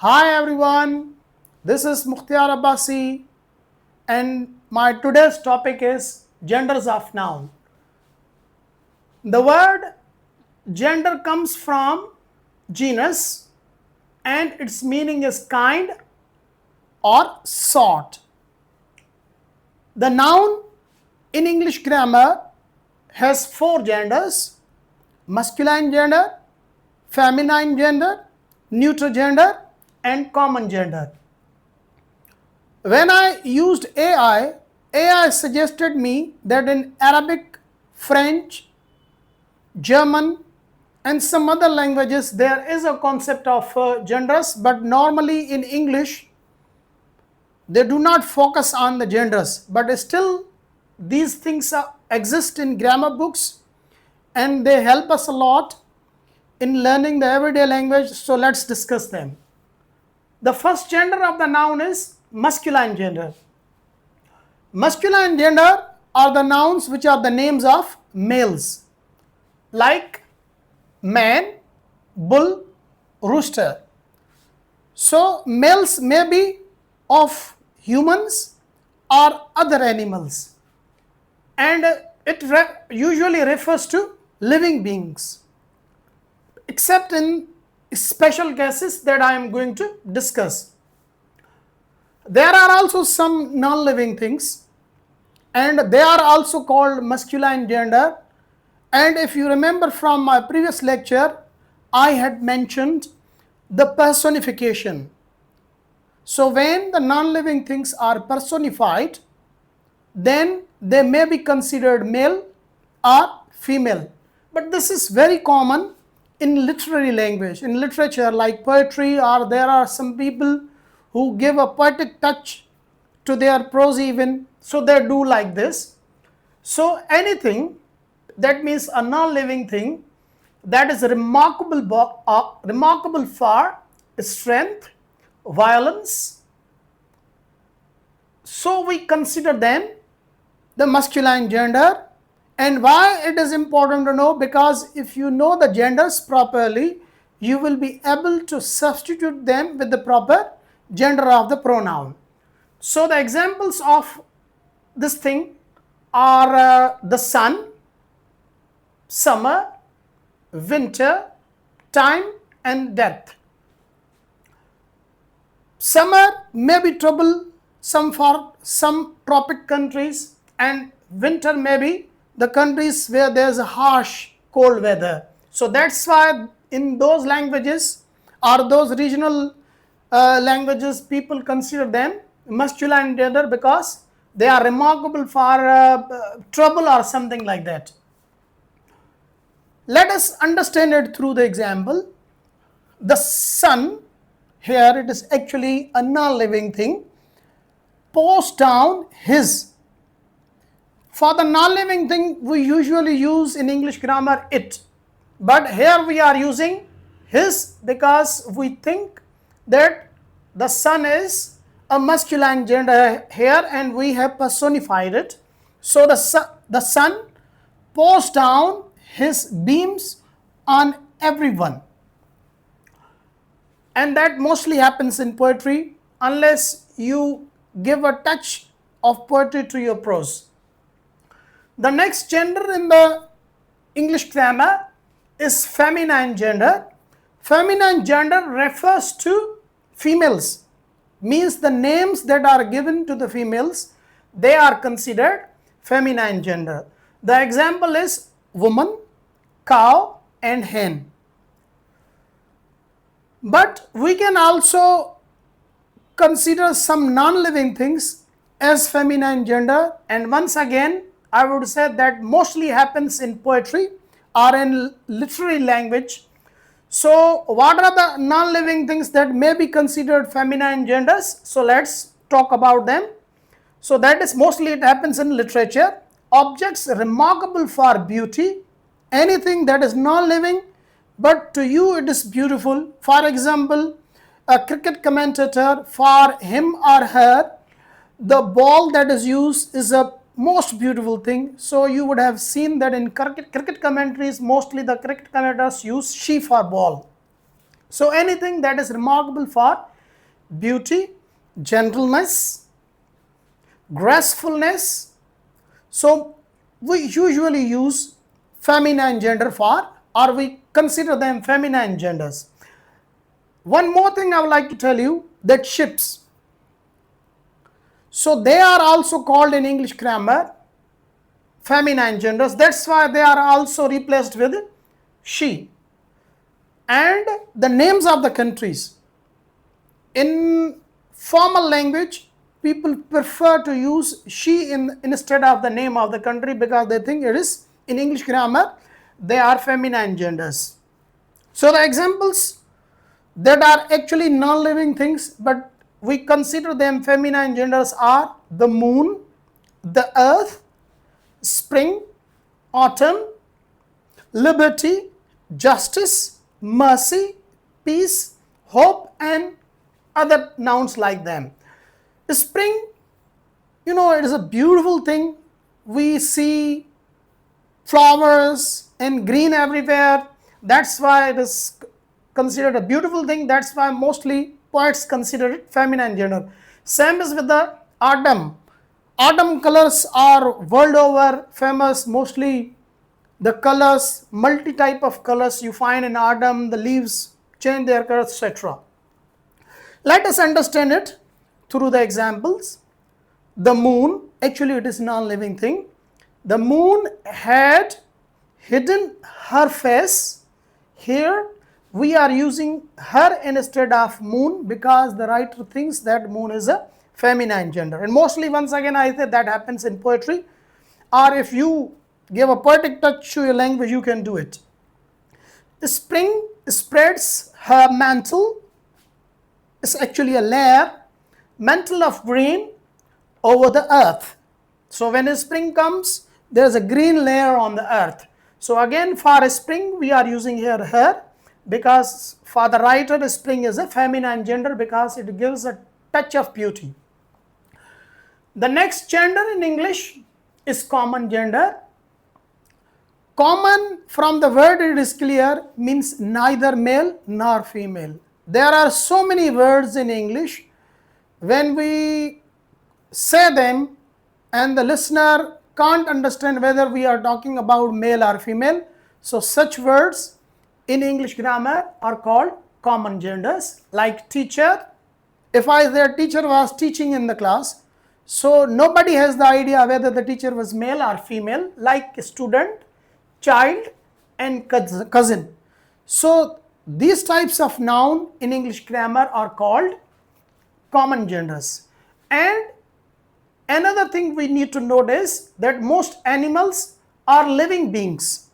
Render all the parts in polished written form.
Hi everyone, this is Mukhtiar Abbasi and my today's topic is genders of noun. The word gender comes from genus and its meaning is kind or sort. The noun in English grammar has four genders: masculine gender, feminine gender, neuter gender and common gender. When I used AI suggested me that in Arabic, French, German and some other languages there is a concept of genders, but normally in English they do not focus on the genders, but still these things exist in grammar books and they help us a lot in learning the everyday language. So let's discuss them. The first gender of the noun is masculine gender. Masculine gender are the nouns which are the names of males, like man, bull, rooster. So males may be of humans or other animals, and it usually refers to living beings, except in special cases that I am going to discuss. There are also some non-living things and they are also called masculine gender. And if you remember from my previous lecture, I had mentioned the personification. So when the non-living things are personified, then they may be considered male or female. But this is very common in literary language, in literature like poetry, or there are some people who give a poetic touch to their prose even, so they do like this. So anything that means a non-living thing that is remarkable for strength, violence, so we consider them the masculine gender. And why it is important to know? Because if you know the genders properly, you will be able to substitute them with the proper gender of the pronoun. So the examples of this thing are the sun, summer, winter, time and death. Summer may be troublesome for some tropic countries, and winter may be the countries where there is a harsh cold weather. So that's why in those languages or those regional languages, people consider them masculine gender because they are remarkable for trouble or something like that. Let us understand it through the example. The sun, here it is actually a non-living thing, pours down his. For the non-living thing, we usually use in English grammar it, but here we are using his because we think that the sun is a masculine gender here and we have personified it. So the sun pours down his beams on everyone, and that mostly happens in poetry unless you give a touch of poetry to your prose. The next gender in the English grammar is feminine gender. Feminine gender refers to females, means the names that are given to the females, they are considered feminine gender. The example is woman, cow and hen. But we can also consider some non-living things as feminine gender, and once again I would say that mostly happens in poetry or in literary language. So what are the non-living things that may be considered feminine genders? So let's talk about them. So that is mostly it happens in literature. Objects remarkable for beauty, anything that is non-living but to you it is beautiful. For example, a cricket commentator, for him or her, the ball that is used is a most beautiful thing. So you would have seen that in cricket commentaries, mostly the cricket commentators use she for ball. So anything that is remarkable for beauty, gentleness, gracefulness. So we usually use feminine gender for, or we consider them feminine genders. One more thing I would like to tell you, that ships, so they are also called in English grammar feminine genders. That's why they are also replaced with she. And the names of the countries, in formal language, people prefer to use she instead of the name of the country, because they think it is, in English grammar, they are feminine genders. So the examples that are actually non-living things, but we consider them feminine genders, are the moon, the earth, spring, autumn, liberty, justice, mercy, peace, hope, and other nouns like them. Spring, it is a beautiful thing. We see flowers and green everywhere. That's why it is considered a beautiful thing. That's why mostly poets consider it feminine gender. Same is with the autumn. Autumn colors are world over famous. Mostly the colors, multi-type of colors you find in autumn, the leaves change their colors, etc. Let us understand it through the examples. The moon, actually it is non-living thing. The moon had hidden her face. Here we are using her instead of moon, because the writer thinks that moon is a feminine gender. And mostly, once again, I say that happens in poetry, or if you give a poetic touch to your language, you can do it. The spring spreads her mantle. It's actually a layer, mantle of green over the earth. So when spring comes, there's a green layer on the earth. So again, for spring, we are using here her, because for the writer, spring is a feminine gender, because it gives a touch of beauty. The next gender in English is common gender. Common, from the word it is clear, means neither male nor female. There are so many words in English, when we say them and the listener can't understand whether we are talking about male or female, so such words in English grammar are called common genders. Like teacher, if their teacher was teaching in the class, so nobody has the idea whether the teacher was male or female. Like student, child, and cousin. So these types of noun in English grammar are called common genders. And another thing we need to note is that most animals are living beings.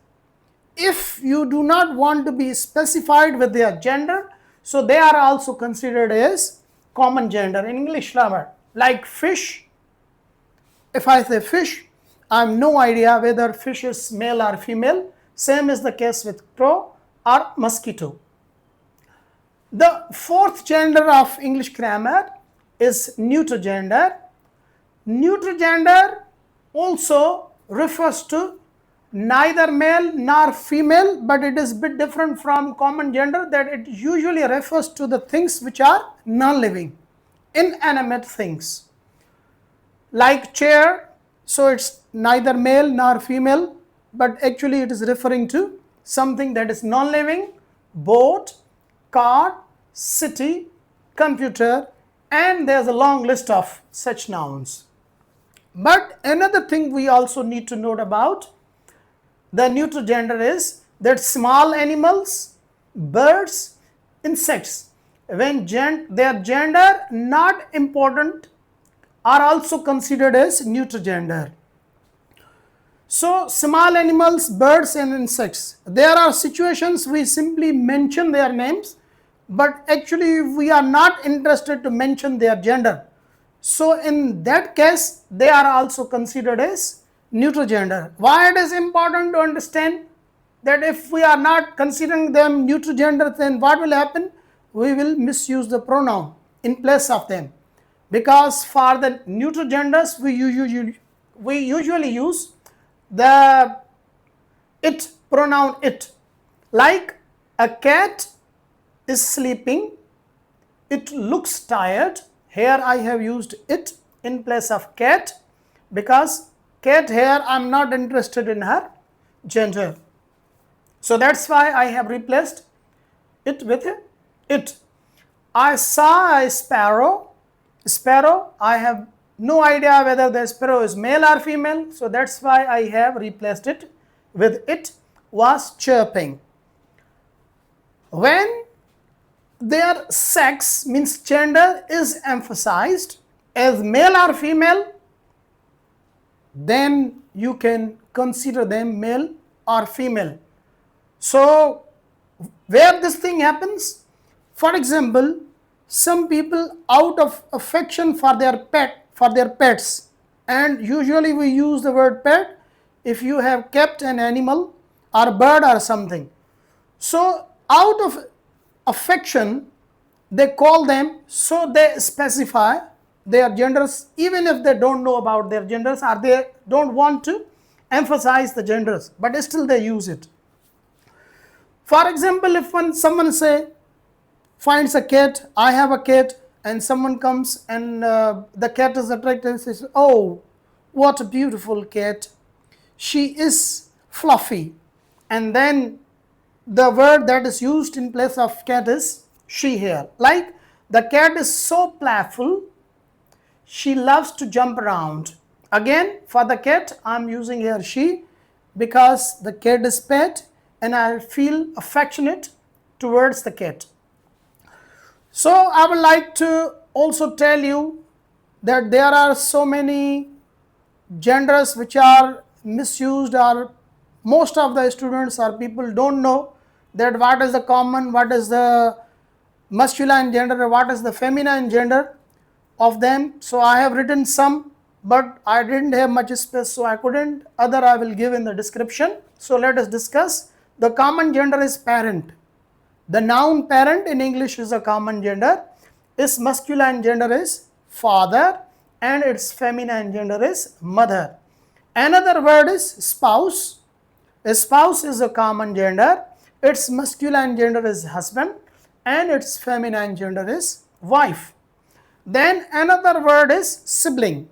If you do not want to be specified with their gender, so they are also considered as common gender in English grammar. Like fish, if I say fish, I have no idea whether fish is male or female. Same is the case with crow or mosquito. The fourth gender of English grammar is neuter gender. Neuter gender also refers to neither male nor female, but it is a bit different from common gender, that it usually refers to the things which are non-living, inanimate things. Like chair, so it's neither male nor female, but actually it is referring to something that is non-living. Boat, car, city, computer, and there's a long list of such nouns. But another thing we also need to note about the neuter gender is that small animals, birds, insects, when their gender not important, are also considered as neuter gender. So small animals, birds, and insects, there are situations we simply mention their names, but actually we are not interested to mention their gender. So in that case, they are also considered as neuter gender. Why it is important to understand that if we are not considering them neuter gender, then what will happen? We will misuse the pronoun in place of them, because for the neuter genders we usually use the it pronoun it. Like a cat is sleeping, it looks tired. Here I have used it in place of cat, because cat here I am not interested in her gender. So that's why I have replaced it with it. I saw a sparrow. Sparrow, I have no idea whether the sparrow is male or female, so that's why I have replaced it with it was chirping. When their sex, means gender, is emphasized as male or female, then you can consider them male or female. So where this thing happens, for example, some people out of affection for their pets, and usually we use the word pet if you have kept an animal or bird or something. So out of affection they call them, so they specify their genders even if they don't know about their genders or they don't want to emphasize the genders, but still they use it. For example, if someone finds a cat, I have a cat, and someone comes and the cat is attracted and says, oh, what a beautiful cat, she is fluffy, and then the word that is used in place of cat is she here. Like, the cat is so playful, she loves to jump around. Again, for the cat I am using here she, because the cat is pet and I feel affectionate towards the cat. So I would like to also tell you that there are so many genders which are misused, or most of the students or people don't know that what is the common, what is the masculine gender, what is the feminine gender of them. So I have written some, but I didn't have much space, so I couldn't. Other I will give in the description. So let us discuss. The common gender is parent. The noun parent in English is a common gender. Its masculine gender is father and its feminine gender is mother. Another word is spouse. A spouse is a common gender. Its masculine gender is husband and its feminine gender is wife. Then another word is sibling.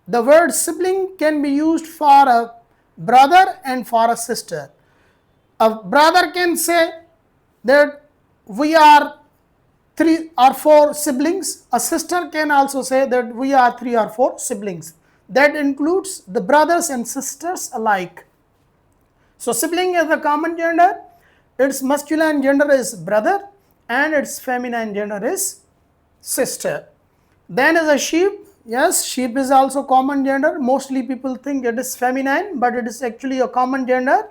The word sibling can be used for a brother and for a sister. A brother can say that we are 3 or 4 siblings. A sister can also say that we are 3 or 4 siblings. That includes the brothers and sisters alike. So sibling is a common gender. Its masculine gender is brother and its feminine gender is sister. Then is a sheep. Yes, sheep is also common gender. Mostly people think it is feminine, but it is actually a common gender.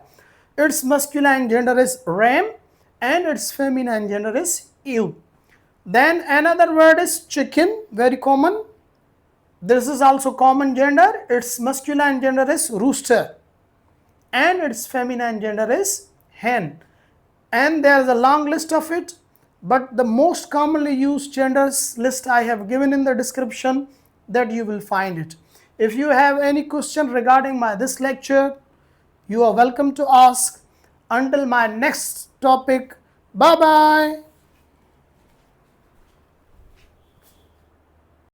Its masculine gender is ram and its feminine gender is ewe. Then another word is chicken, very common. This is also common gender. Its masculine gender is rooster and its feminine gender is hen. And there is a long list of it, but the most commonly used genders list I have given in the description, that you will find it. If you have any question regarding this lecture, you are welcome to ask. Until my next topic, bye bye.